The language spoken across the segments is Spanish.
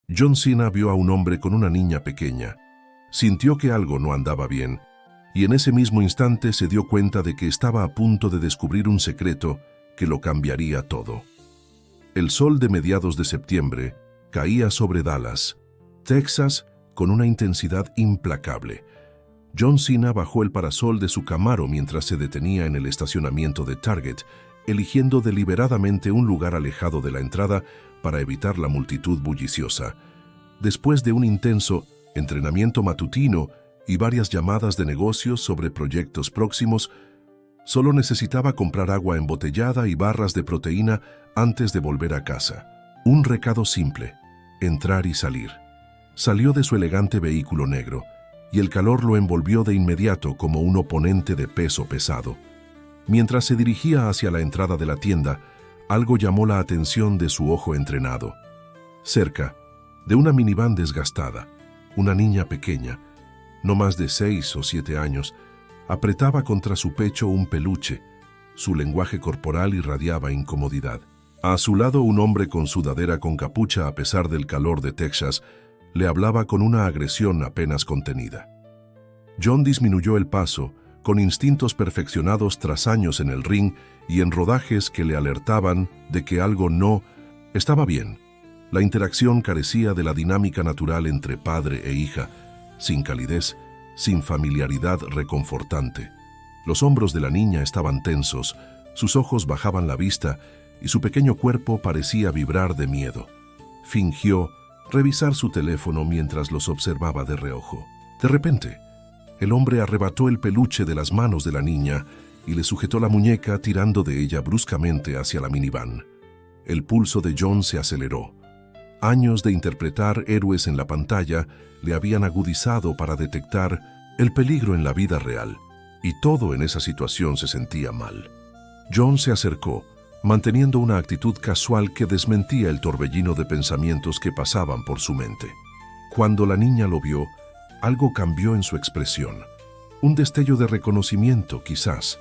John Cena vio a un hombre con una niña pequeña. Sintió que algo no andaba bien, y en ese mismo instante se dio cuenta de que estaba a punto de descubrir un secreto que lo cambiaría todo. El sol de mediados de septiembre caía sobre Dallas, Texas, con una intensidad implacable. John Cena bajó el parasol de su Camaro mientras se detenía en el estacionamiento de Target, eligiendo deliberadamente un lugar alejado de la entrada para evitar la multitud bulliciosa. Después de un intenso entrenamiento matutino y varias llamadas de negocios sobre proyectos próximos, solo necesitaba comprar agua embotellada y barras de proteína antes de volver a casa. Un recado simple: entrar y salir. Salió de su elegante vehículo negro, y el calor lo envolvió de inmediato como un oponente de peso pesado. Mientras se dirigía hacia la entrada de la tienda, algo llamó la atención de su ojo entrenado. Cerca, de una minivan desgastada, una niña pequeña, no más de 6 o 7 años, apretaba contra su pecho un peluche. Su lenguaje corporal irradiaba incomodidad. A su lado, un hombre con sudadera con capucha a pesar del calor de Texas le hablaba con una agresión apenas contenida. John disminuyó el paso, con instintos perfeccionados tras años en el ring y en rodajes que le alertaban de que algo no estaba bien. La interacción carecía de la dinámica natural entre padre e hija, sin calidez, sin familiaridad reconfortante. Los hombros de la niña estaban tensos, sus ojos bajaban la vista y su pequeño cuerpo parecía vibrar de miedo. Fingió revisar su teléfono mientras los observaba de reojo. De repente, el hombre arrebató el peluche de las manos de la niña y le sujetó la muñeca, tirando de ella bruscamente hacia la minivan. El pulso de John se aceleró. Años de interpretar héroes en la pantalla le habían agudizado para detectar el peligro en la vida real, y todo en esa situación se sentía mal. John se acercó, manteniendo una actitud casual que desmentía el torbellino de pensamientos que pasaban por su mente. Cuando la niña lo vio, algo cambió en su expresión. Un destello de reconocimiento, quizás,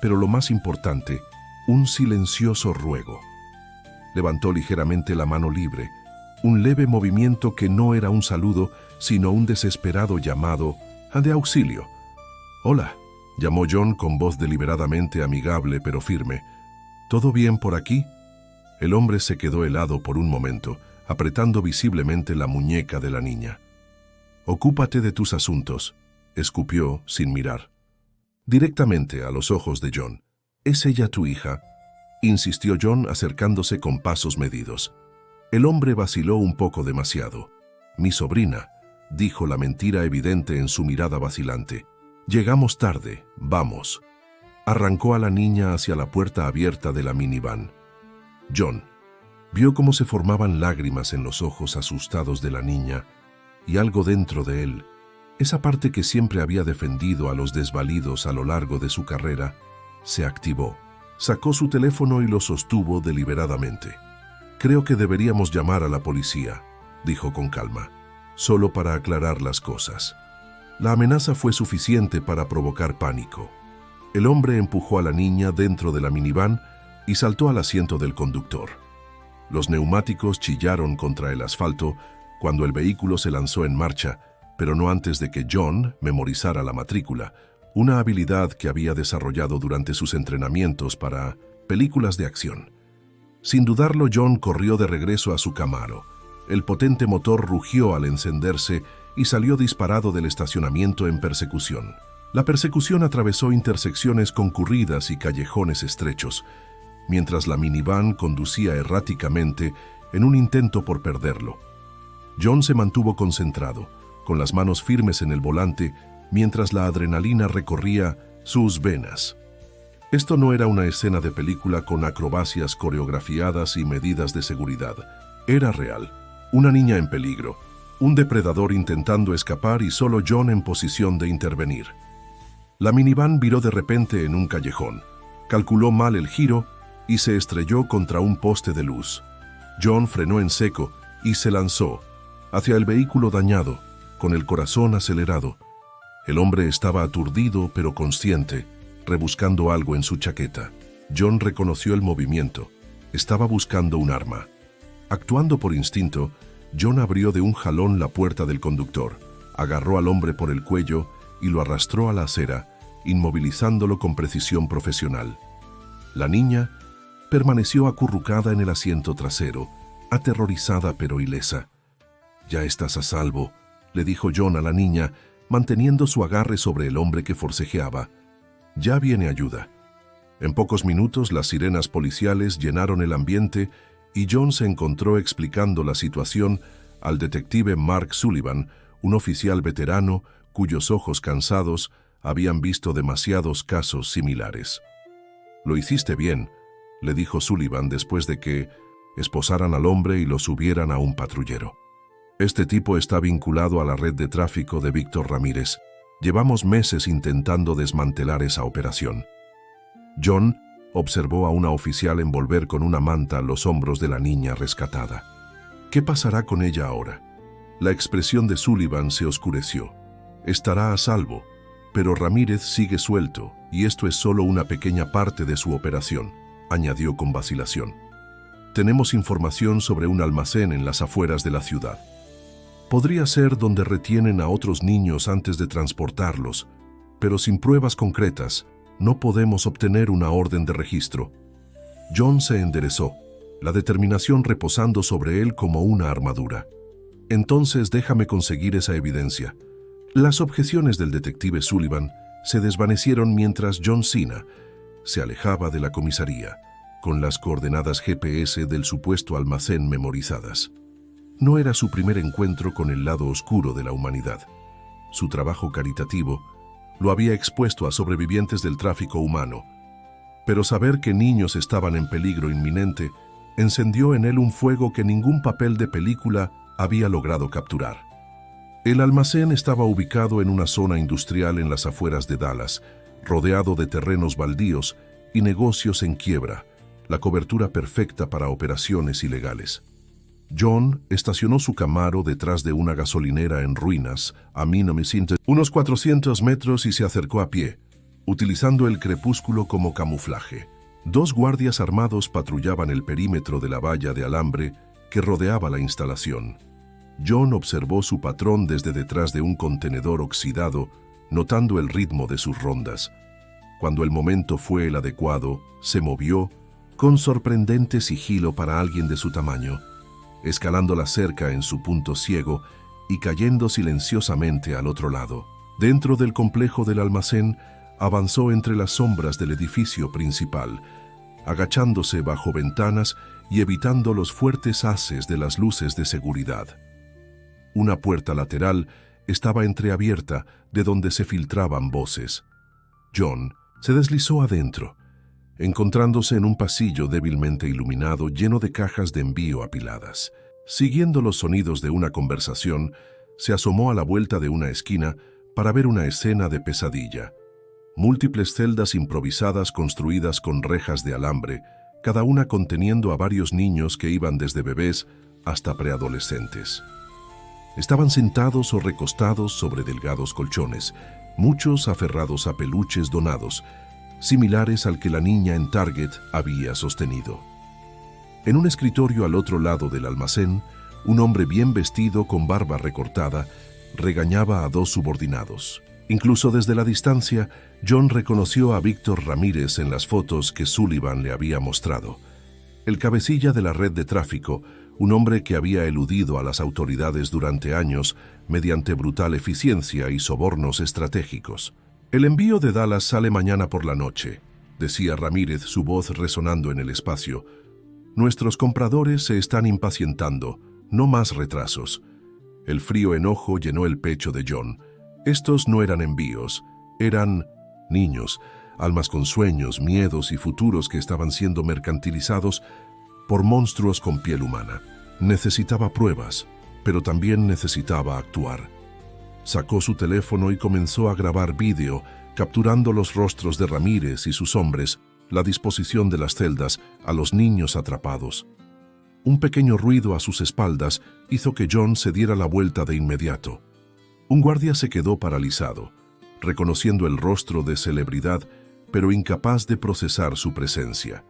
pero lo más importante, un silencioso ruego. Levantó ligeramente la mano libre, un leve movimiento que no era un saludo, sino un desesperado llamado de auxilio. «Hola», llamó John con voz deliberadamente amigable pero firme. «¿Todo bien por aquí?» El hombre se quedó helado por un momento, apretando visiblemente la muñeca de la niña. «Ocúpate de tus asuntos», escupió sin mirar. Directamente a los ojos de John. «¿Es ella tu hija?», insistió John acercándose con pasos medidos. El hombre vaciló un poco demasiado. «Mi sobrina», dijo, la mentira evidente en su mirada vacilante. «Llegamos tarde, vamos». Arrancó a la niña hacia la puerta abierta de la minivan. John vio cómo se formaban lágrimas en los ojos asustados de la niña, y algo dentro de él, esa parte que siempre había defendido a los desvalidos a lo largo de su carrera, se activó. Sacó su teléfono y lo sostuvo deliberadamente. «Creo que deberíamos llamar a la policía», dijo con calma, «solo para aclarar las cosas». La amenaza fue suficiente para provocar pánico. El hombre empujó a la niña dentro de la minivan y saltó al asiento del conductor. Los neumáticos chillaron contra el asfalto cuando el vehículo se lanzó en marcha, pero no antes de que John memorizara la matrícula, una habilidad que había desarrollado durante sus entrenamientos para películas de acción. Sin dudarlo, John corrió de regreso a su Camaro. El potente motor rugió al encenderse y salió disparado del estacionamiento en persecución. La persecución atravesó intersecciones concurridas y callejones estrechos, mientras la minivan conducía erráticamente en un intento por perderlo. John se mantuvo concentrado, con las manos firmes en el volante, mientras la adrenalina recorría sus venas. Esto no era una escena de película con acrobacias coreografiadas y medidas de seguridad. Era real. Una niña en peligro, un depredador intentando escapar y solo John en posición de intervenir. La minivan viró de repente en un callejón, calculó mal el giro y se estrelló contra un poste de luz. John frenó en seco y se lanzó hacia el vehículo dañado, con el corazón acelerado. El hombre estaba aturdido pero consciente, rebuscando algo en su chaqueta. John reconoció el movimiento. Estaba buscando un arma. Actuando por instinto, John abrió de un jalón la puerta del conductor, agarró al hombre por el cuello y lo arrastró a la acera, inmovilizándolo con precisión profesional. La niña permaneció acurrucada en el asiento trasero, aterrorizada pero ilesa. «Ya estás a salvo», le dijo John a la niña, manteniendo su agarre sobre el hombre que forcejeaba. «Ya viene ayuda». En pocos minutos las sirenas policiales llenaron el ambiente y John se encontró explicando la situación al detective Mark Sullivan, un oficial veterano cuyos ojos cansados habían visto demasiados casos similares. «Lo hiciste bien», le dijo Sullivan después de que esposaran al hombre y lo subieran a un patrullero. «Este tipo está vinculado a la red de tráfico de Víctor Ramírez. Llevamos meses intentando desmantelar esa operación». John observó a una oficial envolver con una manta los hombros de la niña rescatada. «¿Qué pasará con ella ahora?». La expresión de Sullivan se oscureció. «Estará a salvo, pero Ramírez sigue suelto y esto es solo una pequeña parte de su operación», añadió con vacilación. «Tenemos información sobre un almacén en las afueras de la ciudad. Podría ser donde retienen a otros niños antes de transportarlos, pero sin pruebas concretas no podemos obtener una orden de registro». John se enderezó, la determinación reposando sobre él como una armadura. «Entonces déjame conseguir esa evidencia». Las objeciones del detective Sullivan se desvanecieron mientras John Cena se alejaba de la comisaría, con las coordenadas GPS del supuesto almacén memorizadas. No era su primer encuentro con el lado oscuro de la humanidad. Su trabajo caritativo lo había expuesto a sobrevivientes del tráfico humano, pero saber que niños estaban en peligro inminente encendió en él un fuego que ningún papel de película había logrado capturar. El almacén estaba ubicado en una zona industrial en las afueras de Dallas, rodeado de terrenos baldíos y negocios en quiebra, la cobertura perfecta para operaciones ilegales. John estacionó su Camaro detrás de una gasolinera en ruinas, a unos 400 metros y se acercó a pie, utilizando el crepúsculo como camuflaje. 2 guardias armados patrullaban el perímetro de la valla de alambre que rodeaba la instalación. John observó su patrón desde detrás de un contenedor oxidado, notando el ritmo de sus rondas. Cuando el momento fue el adecuado, se movió, con sorprendente sigilo para alguien de su tamaño, escalando la cerca en su punto ciego y cayendo silenciosamente al otro lado. Dentro del complejo del almacén, avanzó entre las sombras del edificio principal, agachándose bajo ventanas y evitando los fuertes haces de las luces de seguridad. Una puerta lateral estaba entreabierta de donde se filtraban voces. John se deslizó adentro, encontrándose en un pasillo débilmente iluminado lleno de cajas de envío apiladas. Siguiendo los sonidos de una conversación, se asomó a la vuelta de una esquina para ver una escena de pesadilla. Múltiples celdas improvisadas construidas con rejas de alambre, cada una conteniendo a varios niños que iban desde bebés hasta preadolescentes. Estaban sentados o recostados sobre delgados colchones, muchos aferrados a peluches donados, similares al que la niña en Target había sostenido. En un escritorio al otro lado del almacén, un hombre bien vestido con barba recortada regañaba a 2 subordinados. Incluso desde la distancia, John reconoció a Víctor Ramírez en las fotos que Sullivan le había mostrado. El cabecilla de la red de tráfico, un hombre que había eludido a las autoridades durante años mediante brutal eficiencia y sobornos estratégicos. «El envío de Dallas sale mañana por la noche», decía Ramírez, su voz resonando en el espacio. «Nuestros compradores se están impacientando, no más retrasos». El frío enojo llenó el pecho de John. Estos no eran envíos, eran niños, almas con sueños, miedos y futuros que estaban siendo mercantilizados por monstruos con piel humana. Necesitaba pruebas, pero también necesitaba actuar. Sacó su teléfono y comenzó a grabar vídeo, capturando los rostros de Ramírez y sus hombres, la disposición de las celdas, a los niños atrapados. Un pequeño ruido a sus espaldas hizo que John se diera la vuelta de inmediato. Un guardia se quedó paralizado, reconociendo el rostro de celebridad, pero incapaz de procesar su presencia.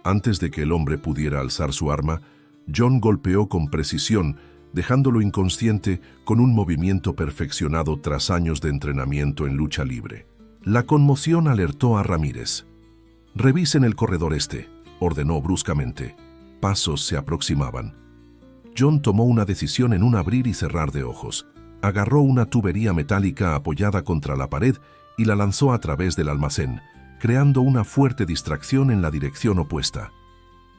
Antes de que el hombre pudiera alzar su arma, John golpeó con precisión, dejándolo inconsciente con un movimiento perfeccionado tras años de entrenamiento en lucha libre. La conmoción alertó a Ramírez. «Revisen el corredor este», ordenó bruscamente. Pasos se aproximaban. John tomó una decisión en un abrir y cerrar de ojos. Agarró una tubería metálica apoyada contra la pared y la lanzó a través del almacén, creando una fuerte distracción en la dirección opuesta.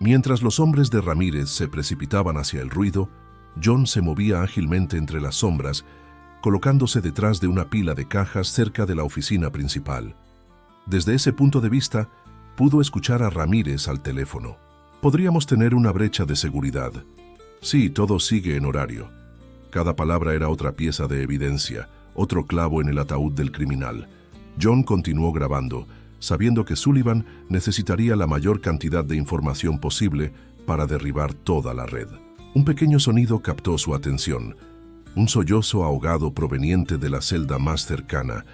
Mientras los hombres de Ramírez se precipitaban hacia el ruido, John se movía ágilmente entre las sombras, colocándose detrás de una pila de cajas cerca de la oficina principal. Desde ese punto de vista, pudo escuchar a Ramírez al teléfono. «Podríamos tener una brecha de seguridad. Sí, todo sigue en horario». Cada palabra era otra pieza de evidencia, otro clavo en el ataúd del criminal. John continuó grabando, sabiendo que Sullivan necesitaría la mayor cantidad de información posible para derribar toda la red. Un pequeño sonido captó su atención. Un sollozo ahogado proveniente de la celda más cercana.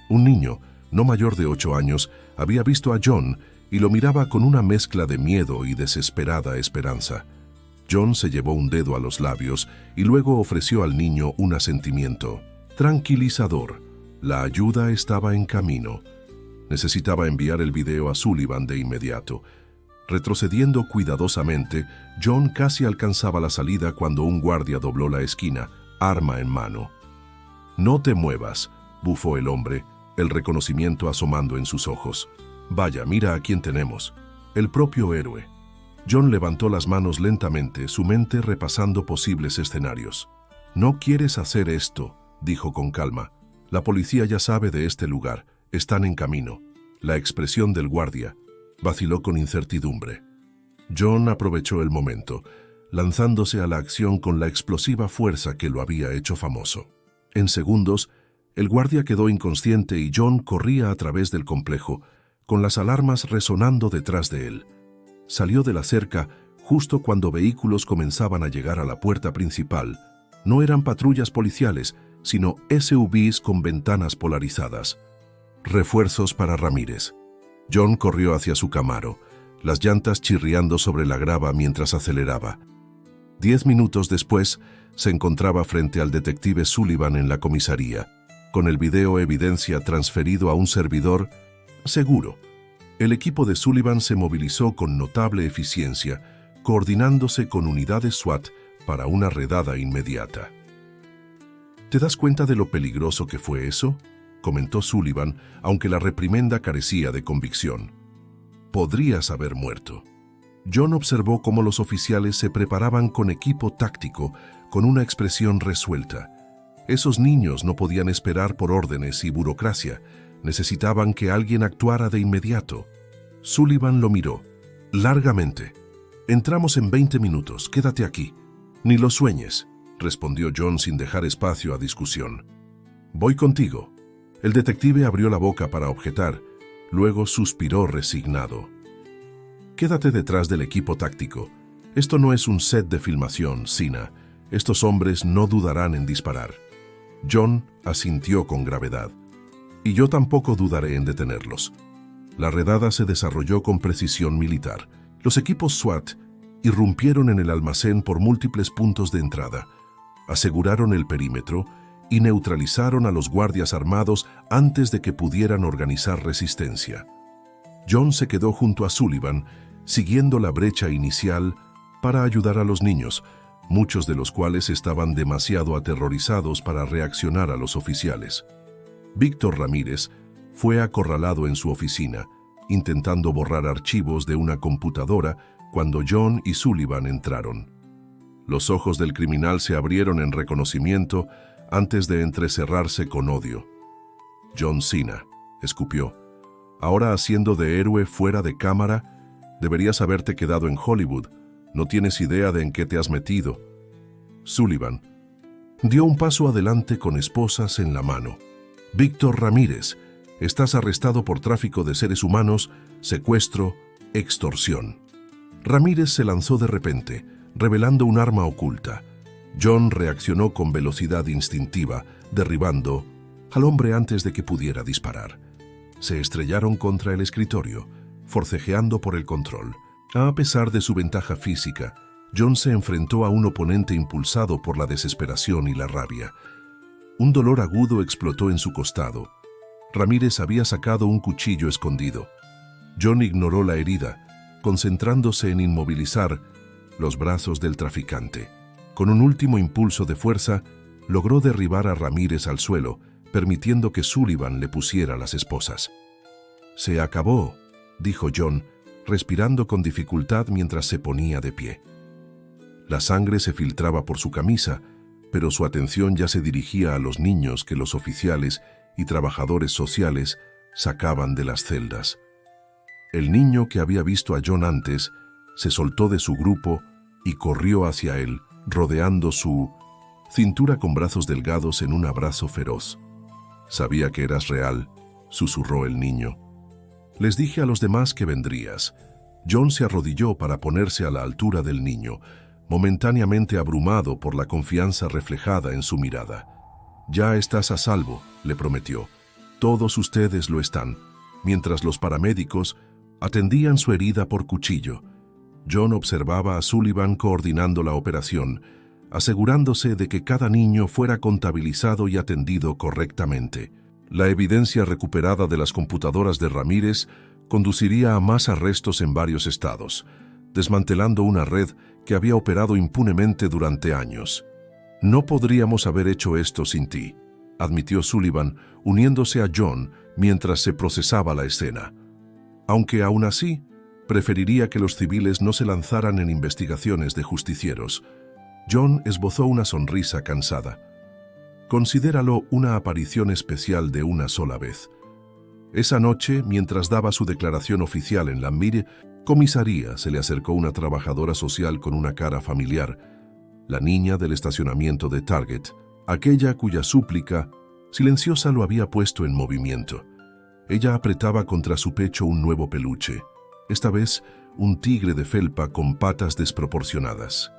Un niño, no mayor de 8 años, había visto a John y lo miraba con una mezcla de miedo y desesperada esperanza. John se llevó un dedo a los labios y luego ofreció al niño un asentimiento tranquilizador. La ayuda estaba en camino. Necesitaba enviar el video a Sullivan de inmediato. Retrocediendo cuidadosamente, John casi alcanzaba la salida cuando un guardia dobló la esquina, arma en mano. «No te muevas», bufó el hombre, el reconocimiento asomando en sus ojos. «Vaya, mira a quién tenemos. El propio héroe». John levantó las manos lentamente, su mente repasando posibles escenarios. «No quieres hacer esto», dijo con calma. «La policía ya sabe de este lugar. Están en camino». La expresión del guardia vaciló con incertidumbre. John aprovechó el momento, lanzándose a la acción con la explosiva fuerza que lo había hecho famoso. En segundos, el guardia quedó inconsciente y John corría a través del complejo, con las alarmas resonando detrás de él. Salió de la cerca justo cuando vehículos comenzaban a llegar a la puerta principal. No eran patrullas policiales, sino SUVs con ventanas polarizadas. Refuerzos para Ramírez. John corrió hacia su Camaro, las llantas chirriando sobre la grava mientras aceleraba. 10 minutos después, se encontraba frente al detective Sullivan en la comisaría, con el video evidencia transferido a un servidor seguro. El equipo de Sullivan se movilizó con notable eficiencia, coordinándose con unidades SWAT para una redada inmediata. «¿Te das cuenta de lo peligroso que fue eso?», comentó Sullivan, aunque la reprimenda carecía de convicción. «Podrías haber muerto». John observó cómo los oficiales se preparaban con equipo táctico, con una expresión resuelta. Esos niños no podían esperar por órdenes y burocracia. Necesitaban que alguien actuara de inmediato. Sullivan lo miró. «Largamente. Entramos en 20 minutos. Quédate aquí». «Ni lo sueñes», respondió John sin dejar espacio a discusión. «Voy contigo». El detective abrió la boca para objetar, luego suspiró resignado. «Quédate detrás del equipo táctico. Esto no es un set de filmación, Sina. Estos hombres no dudarán en disparar». John asintió con gravedad. «Y yo tampoco dudaré en detenerlos». La redada se desarrolló con precisión militar. Los equipos SWAT irrumpieron en el almacén por múltiples puntos de entrada, aseguraron el perímetro y neutralizaron a los guardias armados antes de que pudieran organizar resistencia. John se quedó junto a Sullivan, siguiendo la brecha inicial para ayudar a los niños, muchos de los cuales estaban demasiado aterrorizados para reaccionar a los oficiales. Víctor Ramírez fue acorralado en su oficina, intentando borrar archivos de una computadora cuando John y Sullivan entraron. Los ojos del criminal se abrieron en reconocimiento antes de entrecerrarse con odio. «John Cena», escupió, «ahora haciendo de héroe fuera de cámara, deberías haberte quedado en Hollywood. No tienes idea de en qué te has metido». Sullivan dio un paso adelante con esposas en la mano. «Víctor Ramírez, estás arrestado por tráfico de seres humanos, secuestro, extorsión». Ramírez se lanzó de repente, revelando un arma oculta. John reaccionó con velocidad instintiva, derribando al hombre antes de que pudiera disparar. Se estrellaron contra el escritorio, forcejeando por el control. A pesar de su ventaja física, John se enfrentó a un oponente impulsado por la desesperación y la rabia. Un dolor agudo explotó en su costado. Ramírez había sacado un cuchillo escondido. John ignoró la herida, concentrándose en inmovilizar los brazos del traficante. Con un último impulso de fuerza, logró derribar a Ramírez al suelo, permitiendo que Sullivan le pusiera las esposas. «Se acabó», dijo John, respirando con dificultad mientras se ponía de pie. La sangre se filtraba por su camisa, pero su atención ya se dirigía a los niños que los oficiales y trabajadores sociales sacaban de las celdas. El niño que había visto a John antes se soltó de su grupo y corrió hacia él, rodeando su cintura con brazos delgados en un abrazo feroz. «Sabía que eras real», susurró el niño. «Les dije a los demás que vendrías». John se arrodilló para ponerse a la altura del niño, momentáneamente abrumado por la confianza reflejada en su mirada. «Ya estás a salvo», le prometió. «Todos ustedes lo están», mientras los paramédicos atendían su herida por cuchillo. John observaba a Sullivan coordinando la operación, asegurándose de que cada niño fuera contabilizado y atendido correctamente. La evidencia recuperada de las computadoras de Ramírez conduciría a más arrestos en varios estados, desmantelando una red que había operado impunemente durante años. «No podríamos haber hecho esto sin ti», admitió Sullivan, uniéndose a John mientras se procesaba la escena. «Aunque aún así, preferiría que los civiles no se lanzaran en investigaciones de justicieros». John esbozó una sonrisa cansada. «Considéralo una aparición especial de una sola vez». Esa noche, mientras daba su declaración oficial en la comisaría, se le acercó una trabajadora social con una cara familiar, la niña del estacionamiento de Target, aquella cuya súplica silenciosa lo había puesto en movimiento. Ella apretaba contra su pecho un nuevo peluche, esta vez un tigre de felpa con patas desproporcionadas.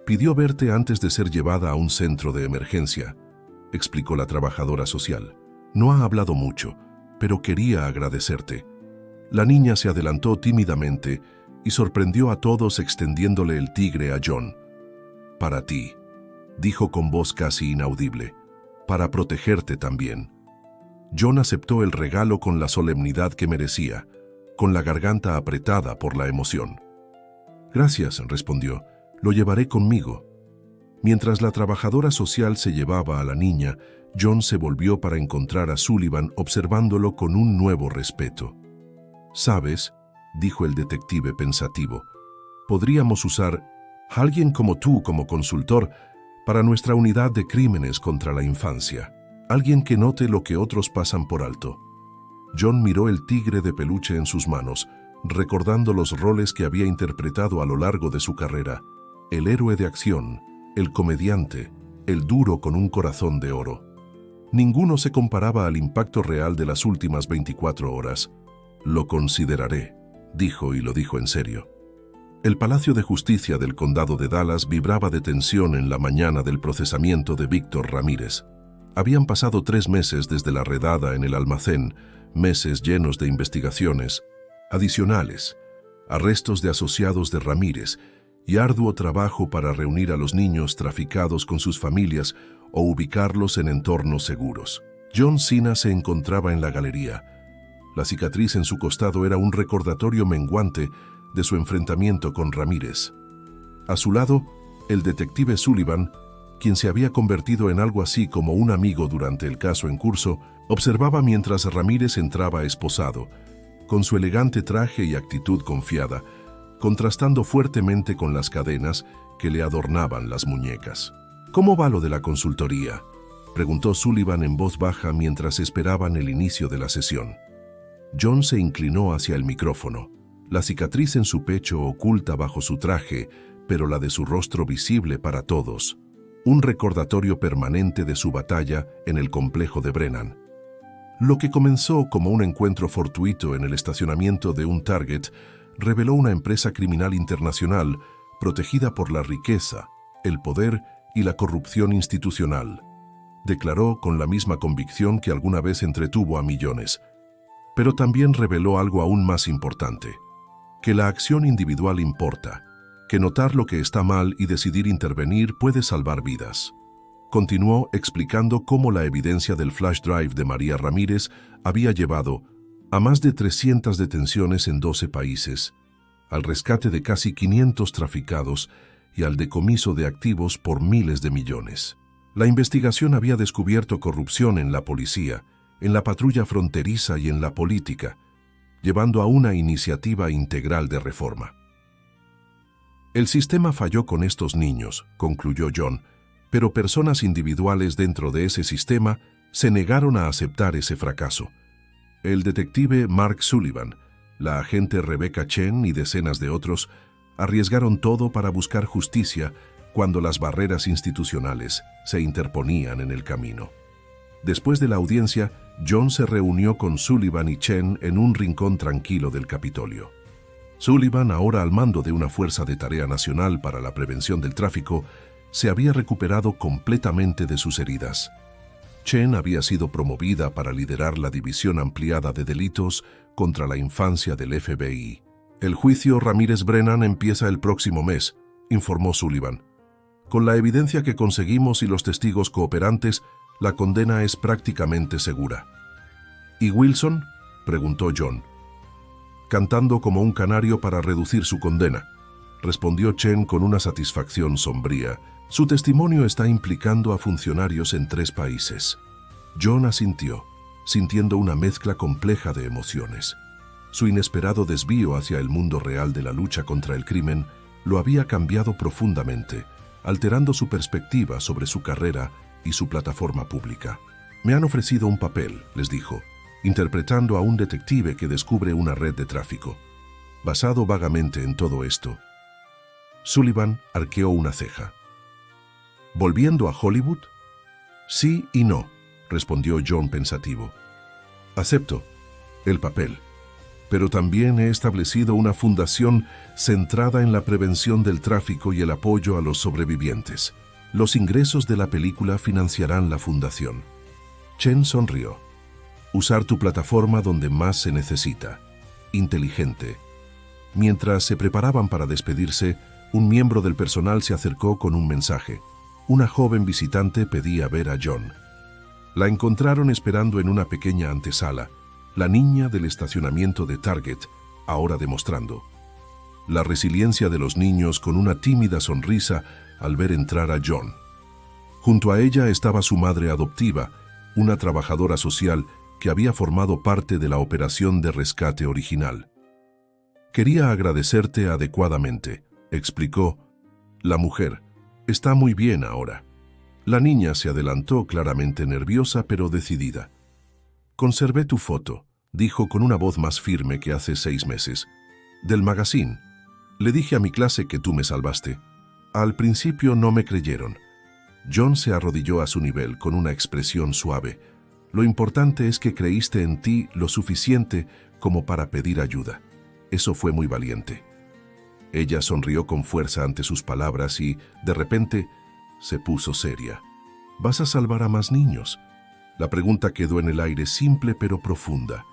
«Pidió verte antes de ser llevada a un centro de emergencia», explicó la trabajadora social. «No ha hablado mucho, pero quería agradecerte». La niña se adelantó tímidamente y sorprendió a todos extendiéndole el tigre a John. «Para ti», dijo con voz casi inaudible, «para protegerte también». John aceptó el regalo con la solemnidad que merecía, con la garganta apretada por la emoción. «Gracias», respondió, «lo llevaré conmigo». Mientras la trabajadora social se llevaba a la niña, John se volvió para encontrar a Sullivan observándolo con un nuevo respeto. «¿Sabes?», dijo el detective pensativo, «podríamos usar a alguien como tú como consultor para nuestra unidad de crímenes contra la infancia. Alguien que note lo que otros pasan por alto». John miró el tigre de peluche en sus manos, recordando los roles que había interpretado a lo largo de su carrera. El héroe de acción, el comediante, el duro con un corazón de oro. Ninguno se comparaba al impacto real de las últimas 24 horas. «Lo consideraré», dijo, y lo dijo en serio. El Palacio de Justicia del Condado de Dallas vibraba de tensión en la mañana del procesamiento de Víctor Ramírez. Habían pasado 3 meses desde la redada en el almacén, meses llenos de investigaciones adicionales, arrestos de asociados de Ramírez y arduo trabajo para reunir a los niños traficados con sus familias o ubicarlos en entornos seguros. John Cena se encontraba en la galería. La cicatriz en su costado era un recordatorio menguante de su enfrentamiento con Ramírez. A su lado, el detective Sullivan, quien se había convertido en algo así como un amigo durante el caso en curso, observaba mientras Ramírez entraba esposado, con su elegante traje y actitud confiada, contrastando fuertemente con las cadenas que le adornaban las muñecas. «¿Cómo va lo de la consultoría?», preguntó Sullivan en voz baja mientras esperaban el inicio de la sesión. John se inclinó hacia el micrófono, la cicatriz en su pecho oculta bajo su traje, pero la de su rostro visible para todos. Un recordatorio permanente de su batalla en el complejo de Brennan. Lo que comenzó como un encuentro fortuito en el estacionamiento de un Target reveló una empresa criminal internacional protegida por la riqueza, el poder y la corrupción institucional. Declaró con la misma convicción que alguna vez entretuvo a millones. Pero también reveló algo aún más importante, que la acción individual importa, que notar lo que está mal y decidir intervenir puede salvar vidas. Continuó explicando cómo la evidencia del flash drive de María Ramírez había llevado a más de 300 detenciones en 12 países, al rescate de casi 500 traficados y al decomiso de activos por miles de millones. La investigación había descubierto corrupción en la policía, en la patrulla fronteriza y en la política, llevando a una iniciativa integral de reforma. El sistema falló con estos niños, concluyó John, pero personas individuales dentro de ese sistema se negaron a aceptar ese fracaso. El detective Mark Sullivan, la agente Rebecca Chen y decenas de otros arriesgaron todo para buscar justicia cuando las barreras institucionales se interponían en el camino. Después de la audiencia, John se reunió con Sullivan y Chen en un rincón tranquilo del Capitolio. Sullivan, ahora al mando de una fuerza de tarea nacional para la prevención del tráfico, se había recuperado completamente de sus heridas. Chen había sido promovida para liderar la división ampliada de delitos contra la infancia del FBI. El juicio Ramírez Brennan empieza el próximo mes, informó Sullivan. Con la evidencia que conseguimos y los testigos cooperantes, la condena es prácticamente segura. ¿Y Wilson?, preguntó John. Cantando como un canario para reducir su condena, respondió Chen con una satisfacción sombría. Su testimonio está implicando a funcionarios en 3 países. John asintió, sintiendo una mezcla compleja de emociones. Su inesperado desvío hacia el mundo real de la lucha contra el crimen lo había cambiado profundamente, alterando su perspectiva sobre su carrera y su plataforma pública. Me han ofrecido un papel, les dijo, interpretando a un detective que descubre una red de tráfico. Basado vagamente en todo esto, Sullivan arqueó una ceja. ¿Volviendo a Hollywood? Sí y no, respondió John pensativo. Acepto el papel, pero también he establecido una fundación centrada en la prevención del tráfico y el apoyo a los sobrevivientes. Los ingresos de la película financiarán la fundación. Chen sonrió. Usar tu plataforma donde más se necesita. Inteligente. Mientras se preparaban para despedirse, un miembro del personal se acercó con un mensaje. Una joven visitante pedía ver a John. La encontraron esperando en una pequeña antesala, la niña del estacionamiento de Target, ahora demostrando la resiliencia de los niños con una tímida sonrisa al ver entrar a John. Junto a ella estaba su madre adoptiva, una trabajadora social que había formado parte de la operación de rescate original. Quería agradecerte adecuadamente, explicó la mujer. Está muy bien ahora. La niña se adelantó claramente nerviosa pero decidida. Conservé tu foto, dijo con una voz más firme que hace 6 meses. Del magazine. Le dije a mi clase que tú me salvaste. Al principio no me creyeron. John se arrodilló a su nivel con una expresión suave. Lo importante es que creíste en ti lo suficiente como para pedir ayuda. Eso fue muy valiente. Ella sonrió con fuerza ante sus palabras y, de repente, se puso seria. ¿Vas a salvar a más niños? La pregunta quedó en el aire, simple pero profunda.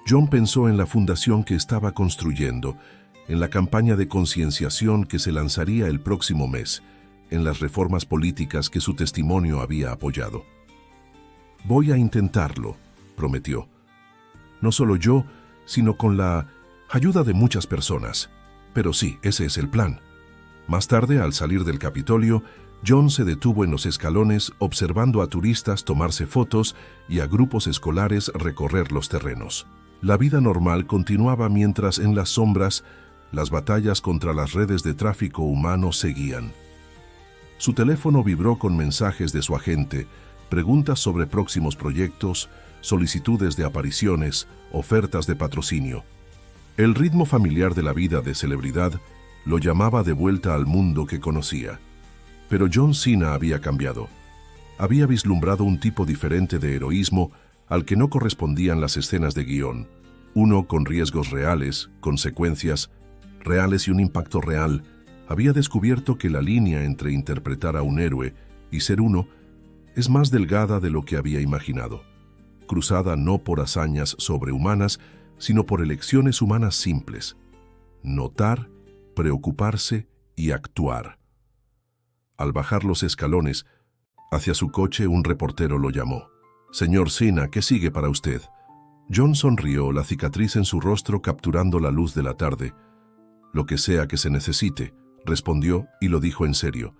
John pensó en la fundación que estaba construyendo, en la campaña de concienciación que se lanzaría el próximo mes, en las reformas políticas que su testimonio había apoyado. Voy a intentarlo, prometió. No solo yo, sino con la ayuda de muchas personas. Pero sí, ese es el plan. Más tarde, al salir del Capitolio, John se detuvo en los escalones observando a turistas tomarse fotos y a grupos escolares recorrer los terrenos. La vida normal continuaba mientras en las sombras las batallas contra las redes de tráfico humano seguían. Su teléfono vibró con mensajes de su agente, preguntas sobre próximos proyectos, solicitudes de apariciones, ofertas de patrocinio. El ritmo familiar de la vida de celebridad lo llamaba de vuelta al mundo que conocía. Pero John Cena había cambiado. Había vislumbrado un tipo diferente de heroísmo al que no correspondían las escenas de guión. Uno con riesgos reales, consecuencias reales y un impacto real. Había descubierto que la línea entre interpretar a un héroe y ser uno es más delgada de lo que había imaginado, cruzada no por hazañas sobrehumanas, sino por elecciones humanas simples. Notar, preocuparse y actuar. Al bajar los escalones, hacia su coche, un reportero lo llamó. «Señor Cena, ¿qué sigue para usted?» John sonrió, la cicatriz en su rostro capturando la luz de la tarde. «Lo que sea que se necesite», respondió y lo dijo en serio.